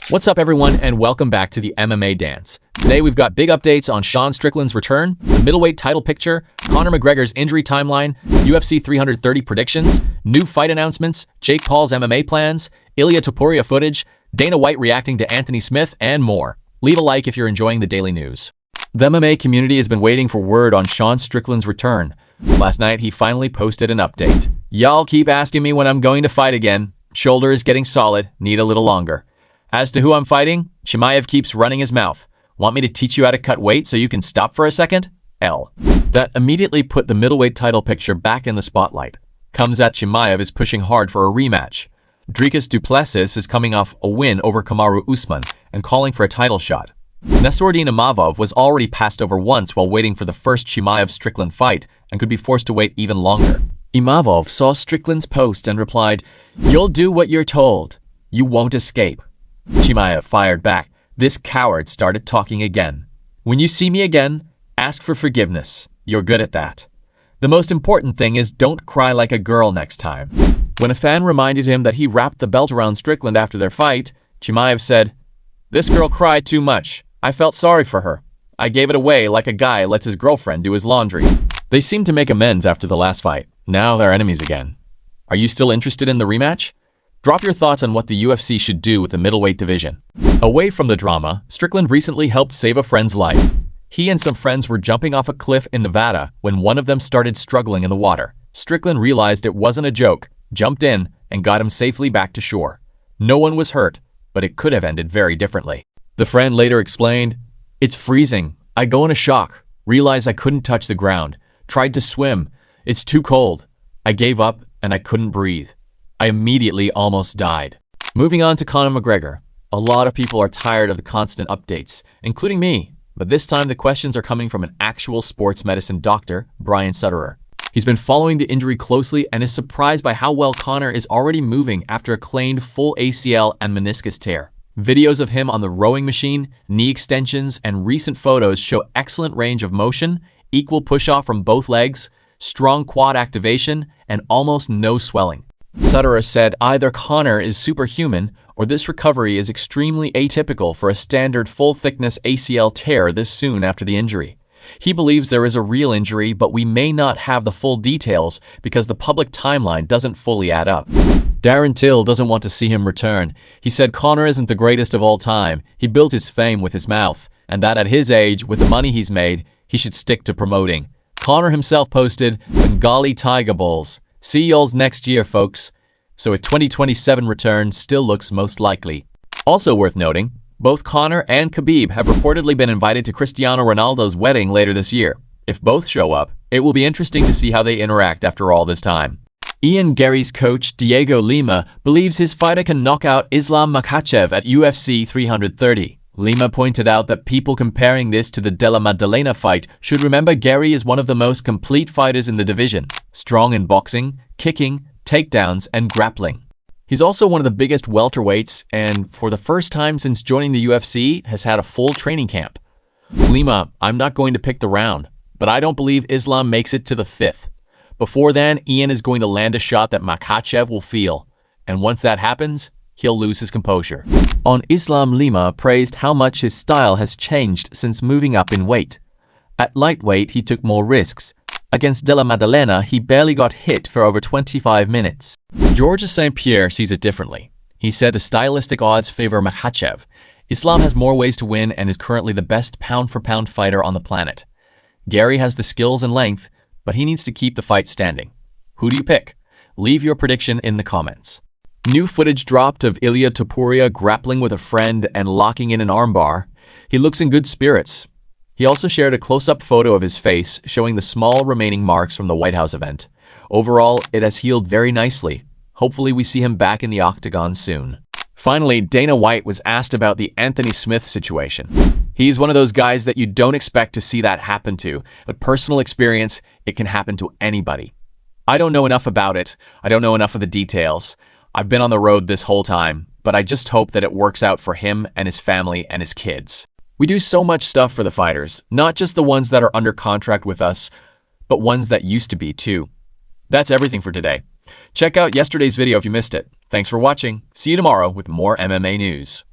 What's up everyone and welcome back to the MMA Dance. Today we've got big updates on Sean Strickland's return, the middleweight title picture, Conor McGregor's injury timeline, UFC 330 predictions, new fight announcements, Jake Paul's MMA plans, Ilia Topuria footage, Dana White reacting to Anthony Smith, and more. Leave a like if you're enjoying the daily news. The MMA community has been waiting for word on Sean Strickland's return. Last night he finally posted an update. Y'all keep asking me when I'm going to fight again. Shoulder is getting solid, need a little longer. As to who I'm fighting, Chimaev keeps running his mouth. Want me to teach you how to cut weight so you can stop for a second? L. That immediately put the middleweight title picture back in the spotlight. Khamzat Chimaev is pushing hard for a rematch. Dricus du Plessis is coming off a win over Kamaru Usman and calling for a title shot. Nassourdine Imavov was already passed over once while waiting for the first Chimaev-Strickland fight and could be forced to wait even longer. Imavov saw Strickland's post and replied, "You'll do what you're told. You won't escape." Chimaev fired back. This coward started talking again. "When you see me again, ask for forgiveness. You're good at that. The most important thing is don't cry like a girl next time." When a fan reminded him that he wrapped the belt around Strickland after their fight, Chimaev said, "This girl cried too much. I felt sorry for her. I gave it away like a guy lets his girlfriend do his laundry." They seemed to make amends after the last fight. Now they're enemies again. Are you still interested in the rematch? Drop your thoughts on what the UFC should do with the middleweight division. Away from the drama, Strickland recently helped save a friend's life. He and some friends were jumping off a cliff in Nevada when one of them started struggling in the water. Strickland realized it wasn't a joke, jumped in, and got him safely back to shore. No one was hurt, but it could have ended very differently. The friend later explained, "It's freezing. I go into shock, realized I couldn't touch the ground, tried to swim. It's too cold. I gave up and I couldn't breathe. I immediately almost died." Moving on to Conor McGregor. A lot of people are tired of the constant updates, including me, but this time the questions are coming from an actual sports medicine doctor, Brian Sutterer. He's been following the injury closely and is surprised by how well Conor is already moving after a claimed full ACL and meniscus tear. Videos of him on the rowing machine, knee extensions, and recent photos show excellent range of motion, equal push-off from both legs, strong quad activation, and almost no swelling. Sutterer said either Conor is superhuman or this recovery is extremely atypical for a standard full-thickness ACL tear this soon after the injury. He believes there is a real injury, but we may not have the full details because the public timeline doesn't fully add up. Darren Till doesn't want to see him return. He said Conor isn't the greatest of all time. He built his fame with his mouth, and that at his age, with the money he's made, he should stick to promoting. Conor himself posted, "Bengali Tiger Balls. See y'alls next year, folks." So a 2027 return still looks most likely. Also worth noting, both Conor and Khabib have reportedly been invited to Cristiano Ronaldo's wedding later this year. If both show up, it will be interesting to see how they interact after all this time. Garry's coach, Diego Lima, believes his fighter can knock out Islam Makhachev at UFC 330. Lima pointed out that people comparing this to the Della Maddalena fight should remember Garry is one of the most complete fighters in the division, strong in boxing, kicking, takedowns, and grappling. He's also one of the biggest welterweights and, for the first time since joining the UFC, has had a full training camp. Lima, I'm not going to pick the round, but I don't believe Islam makes it to the 5th. Before then, Ian is going to land a shot that Makhachev will feel, and once that happens, he'll lose his composure. On Islam, Lima praised how much his style has changed since moving up in weight. At lightweight, he took more risks. Against Della Maddalena, he barely got hit for over 25 minutes. Georges St. Pierre sees it differently. He said the stylistic odds favor Makhachev. Islam has more ways to win and is currently the best pound-for-pound fighter on the planet. Garry has the skills and length, but he needs to keep the fight standing. Who do you pick? Leave your prediction in the comments. New footage dropped of Ilia Topuria grappling with a friend and locking in an armbar. He looks in good spirits. He also shared a close-up photo of his face showing the small remaining marks from the White House event. Overall, it has healed very nicely. Hopefully we see him back in the octagon soon. Finally, Dana White was asked about the Anthony Smith situation. He's one of those guys that you don't expect to see that happen to, but personal experience, it can happen to anybody. I don't know enough about it. I don't know enough of the details. I've been on the road this whole time, but I just hope that it works out for him and his family and his kids. We do so much stuff for the fighters, not just the ones that are under contract with us, but ones that used to be too. That's everything for today. Check out yesterday's video if you missed it. Thanks for watching. See you tomorrow with more MMA news.